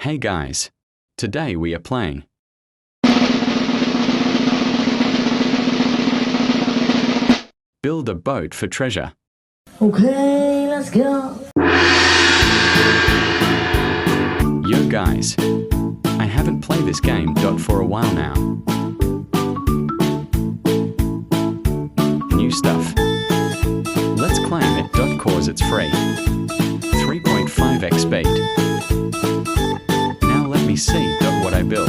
Hey guys, today we are playing Build a Boat for Treasure. Okay, let's go. Yo guys, I haven't played this game for a while now. New stuff. Let's claim it cause it's free. 3.5x speed. Now let me see what I built.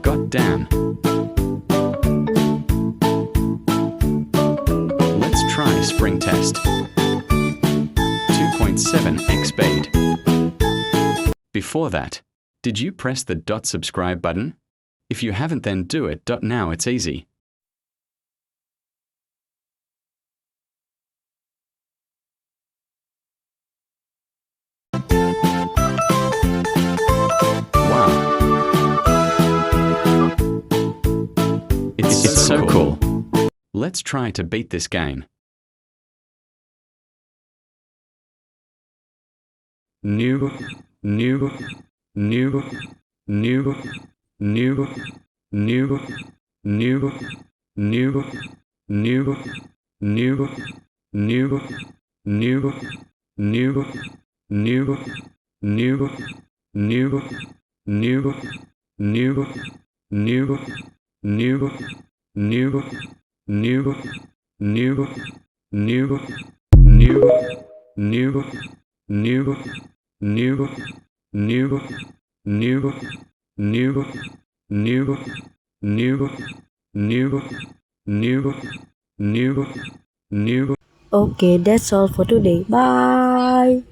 God damn. Let's try spring test. 2.7x speed. Before that, did you press the subscribe button? If you haven't, then do it. Now it's easy. Wow. It's so cool. Let's try to beat this game. New. Okay, that's all for today. Bye.